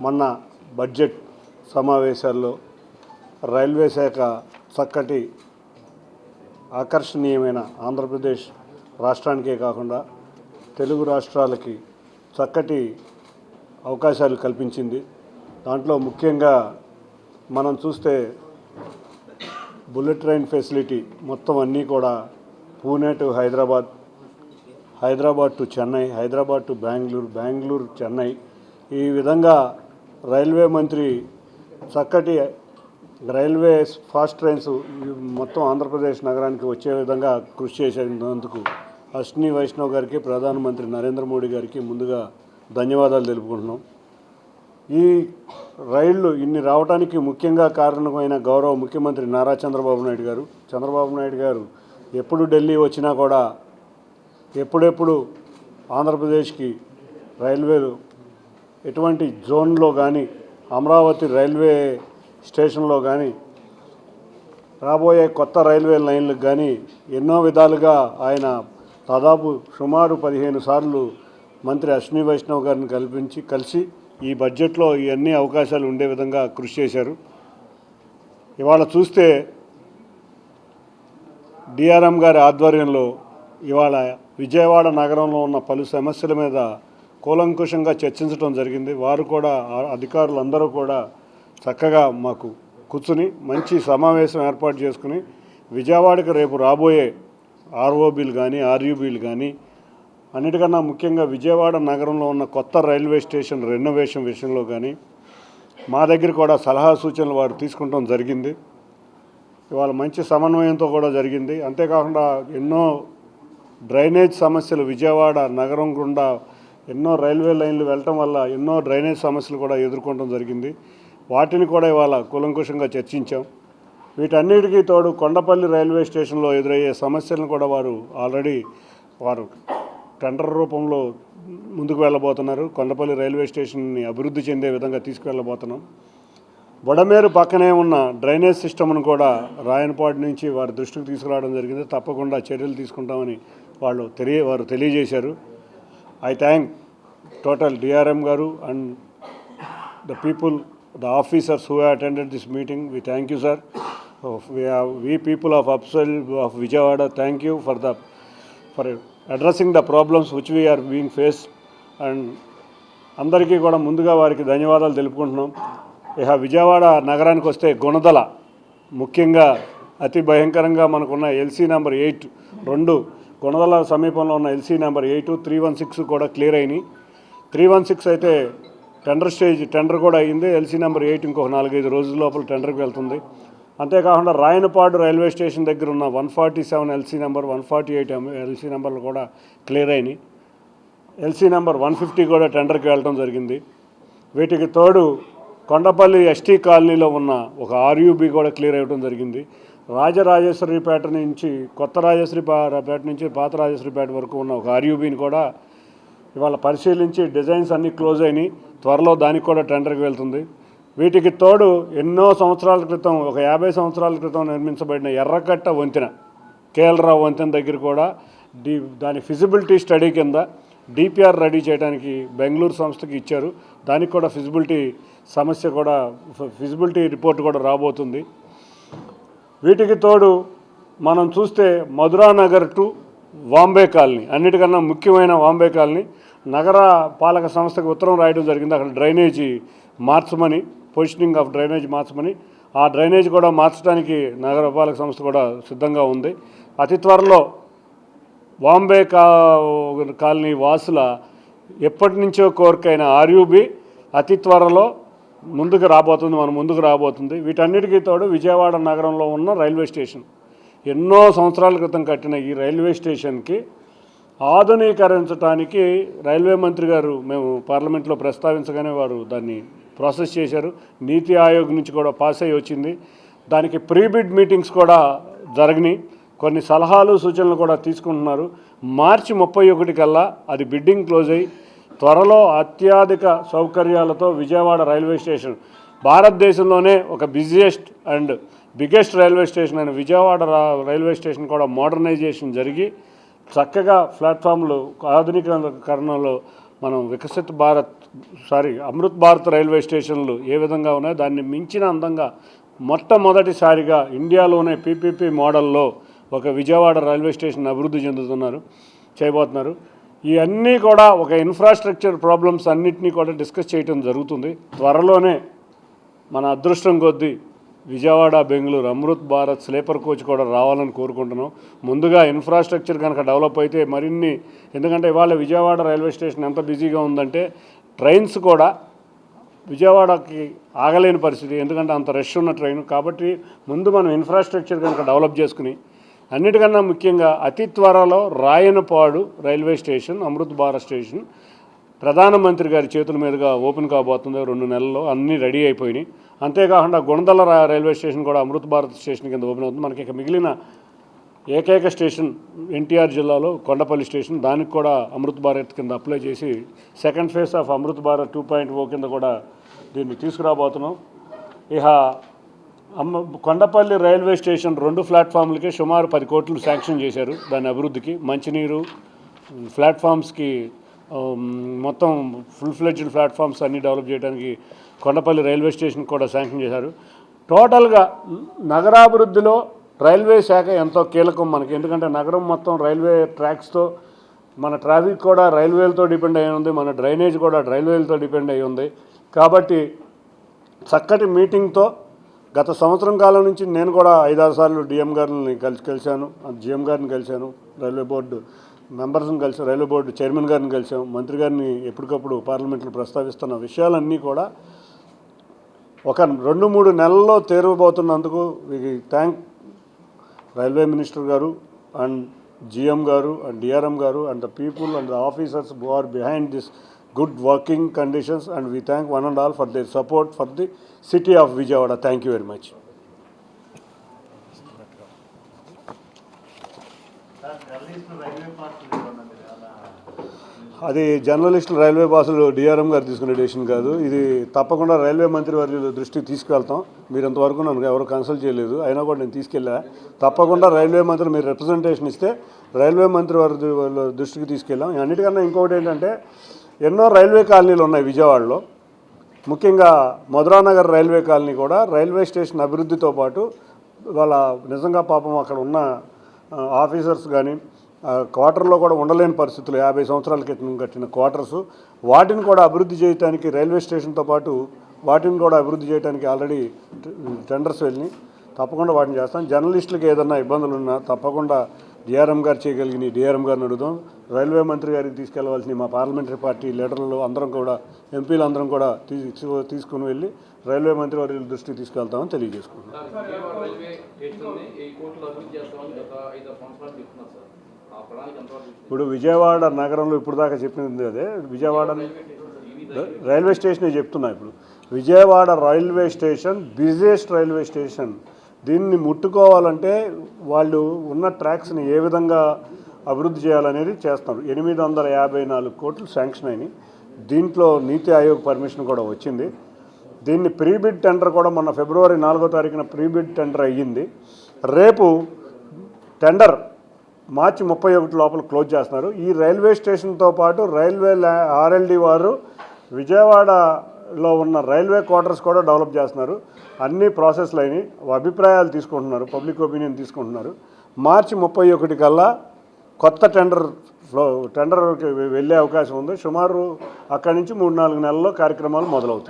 మొన్న బడ్జెట్ సమావేశాల్లో రైల్వే శాఖ చక్కటి ఆకర్షణీయమైన ఆంధ్రప్రదేశ్ రాష్ట్రానికే కాకుండా తెలుగు రాష్ట్రాలకి చక్కటి అవకాశాలు కల్పించింది. దాంట్లో ముఖ్యంగా మనం చూస్తే బుల్లెట్ ట్రైన్ ఫెసిలిటీ మొత్తం అన్నీ కూడా Pune to Hyderabad, Hyderabad to Chennai, Hyderabad to Bengaluru, Bengaluru Chennai, ఈ విధంగా రైల్వే మంత్రి చక్కటి రైల్వే ఫాస్ట్ ట్రైన్స్ మొత్తం ఆంధ్రప్రదేశ్ నగరానికి వచ్చే విధంగా కృషి చేసేందుకు అశ్విని వైష్ణవ్ గారికి, ప్రధానమంత్రి నరేంద్ర మోడీ గారికి ముందుగా ధన్యవాదాలు తెలుపుకుంటున్నాం. ఈ రైళ్లు ఇన్ని రావడానికి ముఖ్యంగా కారణమైన గౌరవ ముఖ్యమంత్రి నారా చంద్రబాబు నాయుడు గారు ఎప్పుడు ఢిల్లీ వచ్చినా కూడా ఎప్పుడెప్పుడు ఆంధ్రప్రదేశ్కి రైల్వేలు ఎటువంటి జోన్లో కానీ, అమరావతి రైల్వే స్టేషన్లో కానీ, రాబోయే కొత్త రైల్వే లైన్లకు కానీ ఎన్నో విధాలుగా ఆయన దాదాపు సుమారు 15 సార్లు మంత్రి అశ్విని వైష్ణవ్ గారిని కలిసి ఈ బడ్జెట్లో ఇవన్నీ అవకాశాలు ఉండే విధంగా కృషి చేశారు. ఇవాళ చూస్తే డిఆర్ఎం గారి ఆధ్వర్యంలో ఇవాళ విజయవాడ నగరంలో ఉన్న పలు సమస్యల మీద కూలంకుషంగా చర్చించడం జరిగింది. వారు కూడా, అధికారులందరూ కూడా చక్కగా మాకు కూర్చుని మంచి సమావేశం ఏర్పాటు చేసుకుని విజయవాడకి రేపు రాబోయే ఆర్ఓబీలు కానీ, ఆర్యూబీలు కానీ, అన్నిటికన్నా ముఖ్యంగా విజయవాడ నగరంలో ఉన్న కొత్త రైల్వే స్టేషన్ రెనోవేషన్ విషయంలో కానీ మా దగ్గర కూడా సలహా సూచనలు వారు తీసుకుంటాం జరిగింది. ఇవాళ మంచి సమన్వయంతో కూడా జరిగింది. అంతేకాకుండా ఎన్నో డ్రైనేజ్ సమస్యలు, విజయవాడ నగరం గుండా ఎన్నో రైల్వే లైన్లు వెళ్ళటం వల్ల ఎన్నో డ్రైనేజ్ సమస్యలు కూడా ఎదుర్కోవడం జరిగింది. వాటిని కూడా ఇవాళ కూలంకుషంగా చర్చించాం. వీటన్నిటికీ తోడు కొండపల్లి రైల్వే స్టేషన్లో ఎదురయ్యే సమస్యలను కూడా వారు టెండర్ రూపంలో ముందుకు వెళ్ళబోతున్నారు. కొండపల్లి రైల్వే స్టేషన్ని అభివృద్ధి చెందే విధంగా తీసుకువెళ్ళబోతున్నాం. బొడమేరు పక్కనే ఉన్న డ్రైనేజ్ సిస్టమ్ను కూడా రాయనపాడు నుంచి వారి దృష్టికి తీసుకురావడం జరిగింది. తప్పకుండా చర్యలు తీసుకుంటామని వారు తెలియజేశారు. I thank total DRM Garu and the people, the officers who have attended this meeting. We thank you, sir. We people of Upsal of Vijayawada thank you for addressing the problems which we are being faced. And అందరికీ కూడా ముందుగా వారికి ధన్యవాదాలు తెలుపుకుంటున్నాం. ఇక విజయవాడ నగరానికి వస్తే గుణదల ముఖ్యంగా అతి భయంకరంగా మనకున్న ఎల్సీ నెంబర్ 8 2 గుణదల సమీపంలో ఉన్న ఎల్సీ నెంబర్ 8 316 కూడా క్లియర్ అయినాయి. 316 అయితే టెండర్ కూడా అయ్యింది. ఎల్సీ నెంబర్ 8 ఇంకొక 4-5 రోజుల లోపల టెండర్కి వెళ్తుంది. అంతేకాకుండా రాయనపాడు రైల్వే స్టేషన్ దగ్గర ఉన్న 147 ఎల్సీ నెంబర్, 148 ఎల్సీ నెంబర్లు కూడా క్లియర్ అయినాయి. ఎల్సీ నెంబర్ 150 కూడా టెండర్కి వెళ్ళడం జరిగింది. వీటికి తోడు కొండపల్లి ఎస్టీ కాలనీలో ఉన్న ఒక ఆర్యూబీ కూడా క్లియర్ అవ్వడం జరిగింది. రాజరాజేశ్వరిపేట నుంచి కొత్త రాజేశ్వరిపేట నుంచి పాత రాజేశ్వరిపేట వరకు ఉన్న ఒక ఆర్యూబీని కూడా ఇవాళ పరిశీలించి డిజైన్స్ అన్నీ క్లోజ్ అయినాయి. త్వరలో దానికి కూడా టెండర్కి వెళ్తుంది. వీటికి తోడు ఎన్నో సంవత్సరాల క్రితం, ఒక 50 సంవత్సరాల క్రితం నిర్మించబడిన ఎర్రకట్ట వంతెన, కేఎల్రావు వంతెన దగ్గర కూడా దాని ఫిజిబిలిటీ స్టడీ కింద డిపిఆర్ రెడీ చేయడానికి బెంగళూరు సంస్థకి ఇచ్చారు. దానికి కూడా ఫిజిబిలిటీ రిపోర్ట్ కూడా రాబోతుంది. వీటికి తోడు మనం చూస్తే మధురానగర్ టు వాంబే కాలనీ, అన్నిటికన్నా ముఖ్యమైన వాంబే కాలనీ, నగర పాలక సంస్థకు ఉత్తరం రాయడం జరిగింది. అక్కడ డ్రైనేజీ మార్చమని, పొజిషనింగ్ ఆఫ్ డ్రైనేజ్ మార్చమని. ఆ డ్రైనేజ్ కూడా మార్చడానికి నగరపాలక సంస్థ కూడా సిద్ధంగా ఉంది. అతి త్వరలో వాంబే కాలనీ వాసుల ఎప్పటి నుంచో కోరికైన ఆర్యూబీ అతి త్వరలో మన ముందుకు రాబోతుంది. వీటన్నిటికీ తోడు విజయవాడ నగరంలో ఉన్న రైల్వే స్టేషన్, ఎన్నో సంవత్సరాల క్రితం కట్టిన ఈ రైల్వే స్టేషన్కి ఆధునీకరించడానికి రైల్వే మంత్రి గారు మేము పార్లమెంట్లో ప్రస్తావించగానే వారు దాన్ని ప్రాసెస్ చేశారు. నీతి ఆయోగ్ నుంచి కూడా పాస్ అయ్యి వచ్చింది. దానికి ప్రీబిడ్ మీటింగ్స్ కూడా జరిగినాయి. కొన్ని సలహాలు సూచనలు కూడా తీసుకుంటున్నారు. మార్చి 31 కల్లా అది బిడ్డింగ్ క్లోజ్ అయ్యి త్వరలో అత్యాధిక సౌకర్యాలతో విజయవాడ రైల్వే స్టేషన్, భారతదేశంలోనే ఒక బిగ్గెస్ట్ రైల్వే స్టేషన్ అయిన విజయవాడ రైల్వే స్టేషన్ కూడా మోడర్నైజేషన్ జరిగి చక్కగా ప్లాట్ఫామ్లు ఆధునీకరణలో మనం వికసిత భారత్ అమృత్ భారత్ రైల్వే స్టేషన్లు ఏ విధంగా ఉన్నాయో దాన్ని మించిన అందంగా మొట్టమొదటిసారిగా ఇండియాలోనే పీపీపీ మోడల్లో ఒక విజయవాడ రైల్వే స్టేషన్ అభివృద్ధి చేయబోతున్నారు. ఇవన్నీ కూడా ఒక ఇన్ఫ్రాస్ట్రక్చర్ ప్రాబ్లమ్స్ అన్నింటినీ కూడా డిస్కస్ చేయడం జరుగుతుంది. త్వరలోనే మన అదృష్టం కొద్దీ విజయవాడ బెంగళూరు అమృత్ భారత్ స్లీపర్ కోచ్ కూడా రావాలని కోరుకుంటున్నాం. ముందుగా ఇన్ఫ్రాస్ట్రక్చర్ కనుక డెవలప్ అయితే మరిన్ని, ఎందుకంటే ఇవాళ విజయవాడ రైల్వే స్టేషన్ ఎంత బిజీగా ఉందంటే ట్రైన్స్ కూడా విజయవాడకి ఆగలేని పరిస్థితి, ఎందుకంటే అంత రష్ ఉన్న ట్రైన్. కాబట్టి ముందు మనం ఇన్ఫ్రాస్ట్రక్చర్ కనుక డెవలప్ చేసుకుని, అన్నిటికన్నా ముఖ్యంగా అతి త్వరలో Rayanapadu railway station Amrit Bharat station ప్రధానమంత్రి గారి చేతుల మీదుగా ఓపెన్ కాబోతుంది 2 నెలల్లో. అన్నీ రెడీ అయిపోయినాయి. అంతేకాకుండా గుణదల రైల్వే స్టేషన్ కూడా అమృత్ భారత్ స్టేషన్ కింద ఓపెన్ అవుతుంది. మనకి ఇక మిగిలిన ఏకైక స్టేషన్ ఎన్టీఆర్ జిల్లాలో కొండపల్లి స్టేషన్, దానికి కూడా అమృత్ భారత్ కింద అప్లై చేసి second phase of Amrit Bharat 2.0 కింద కూడా దీన్ని తీసుకురాబోతున్నాం. ఇక కొండపల్లి రైల్వే స్టేషన్ 2 ప్లాట్ఫామ్లకే సుమారు 10 కోట్లు శాంక్షన్ చేశారు. దాని అభివృద్ధికి మంచినీరు ప్లాట్ఫామ్స్కి మొత్తం ఫుల్ ఫ్లెడ్జ్డ్ ప్లాట్ఫామ్స్ అన్నీ డెవలప్ చేయడానికి కొండపల్లి రైల్వే స్టేషన్ కూడా శాంక్షన్ చేశారు. టోటల్గా నగరాభివృద్ధిలో రైల్వే శాఖ ఎంతో కీలకం మనకి, ఎందుకంటే నగరం మొత్తం రైల్వే ట్రాక్స్తో, మన ట్రాఫిక్ కూడా రైల్వేలతో డిపెండ్ అయి ఉంది, మన డ్రైనేజ్ కూడా రైల్వేలతో డిపెండ్ అయి ఉంది. కాబట్టి చక్కటి మీటింగ్తో గత సంవత్సరం కాలం నుంచి నేను కూడా 5-6 సార్లు డిఎం గారిని కలిశాను, జిఎం గారిని కలిశాను, రైల్వే బోర్డు మెంబర్స్ని కలిసాం, రైల్వే బోర్డు చైర్మన్ గారిని కలిసాం, మంత్రి గారిని ఎప్పటికప్పుడు పార్లమెంట్లో ప్రస్తావిస్తున్న విషయాలన్నీ కూడా ఒక 2-3 నెలల్లో తేరవబోతున్నందుకు థ్యాంక్ రైల్వే మినిస్టర్ గారు అండ్ జిఎం గారు అండ్ డిఆర్ఎం గారు and the people and the officers who are behind this good working conditions, and we thank one and all for their support for the city of Vijayawada. Thank you very much. అది జర్నలిస్టులు railway బాసులు DRM గారు తీసుకునే decision కాదు. ఇది తప్పకుండా railway మంత్రి వారి దృష్టికి తీసుకెళ్తాం. మీరు ఇంతవరకు నన్ను ఎవరు కన్సల్ట్ చేయలేదు, అయినా కూడా నేను తీసుకెళ్ళా. తప్పకుండా రైల్వే మంత్రి మీరు రిప్రజెంటేషన్ ఇస్తే రైల్వే మంత్రి వారి దృష్టికి తీసుకెళ్ళాం. అన్నిటికన్నా ఇంకొకటి ఏంటంటే, ఎన్నో రైల్వే కాలనీలు ఉన్నాయి విజయవాడలో. ముఖ్యంగా మధురానగర్ రైల్వే కాలనీ కూడా రైల్వే స్టేషన్ అభివృద్ధితో పాటు వాళ్ళ నిజంగా పాపం అక్కడ ఉన్న ఆఫీసర్స్ కానీ క్వార్టర్లో కూడా ఉండలేని పరిస్థితులు, 50 సంవత్సరాల క్రితం కట్టిన క్వార్టర్స్, వాటిని కూడా అభివృద్ధి చేయడానికి రైల్వే స్టేషన్తో పాటు వాటిని కూడా అభివృద్ధి చేయడానికి ఆల్రెడీ టెండర్స్ వెళ్ళి తప్పకుండా వాటిని చేస్తాం. జర్నలిస్టులకు ఏదన్నా ఇబ్బందులు ఉన్నా తప్పకుండా డిఆర్ఎం గారు చేయగలిగిన డిఆర్ఎం గారిని అడుగుదాం. రైల్వే మంత్రి గారికి తీసుకెళ్లవలసిన మా పార్లమెంటరీ పార్టీ లీడర్లు అందరం కూడా, ఎంపీలు అందరం కూడా తీసుకుని వెళ్ళి రైల్వే మంత్రి వారి దృష్టికి తీసుకెళ్తామని తెలియజేసుకుంటున్నాం. ఇప్పుడు విజయవాడ నగరంలో ఇప్పుడు దాకా చెప్పింది అదే, విజయవాడ రైల్వే స్టేషనే చెప్తున్నా. ఇప్పుడు Vijayawada railway station busiest railway station. దీన్ని ముట్టుకోవాలంటే వాళ్ళు ఉన్న ట్రాక్స్ని ఏ విధంగా అభివృద్ధి చేయాలనేది చేస్తున్నారు. 854 కోట్లు శాంక్షన్ అయినాయి. దీంట్లో నీతి ఆయోగ్ పర్మిషన్ కూడా వచ్చింది. దీన్ని ప్రీబిడ్ టెండర్ కూడా మొన్న ఫిబ్రవరి 4వ తారీఖున ప్రీబిడ్ టెండర్ అయ్యింది. రేపు టెండర్ మార్చి 31 లోపల క్లోజ్ చేస్తున్నారు. ఈ రైల్వే స్టేషన్తో పాటు రైల్వే ఆర్ఎల్డి వారు విజయవాడలో ఉన్న రైల్వే క్వార్టర్స్ కూడా డెవలప్ చేస్తున్నారు. అన్ని ప్రాసెస్లు అయినాయి, అభిప్రాయాలు తీసుకుంటున్నారు, పబ్లిక్ ఒపీనియన్ తీసుకుంటున్నారు. మార్చి 31 కల్లా కొత్త టెండర్కి వెళ్ళే అవకాశం ఉంది. సుమారు అక్కడి నుంచి 3-4 నెలల్లో కార్యక్రమాలు మొదలవుతాయి.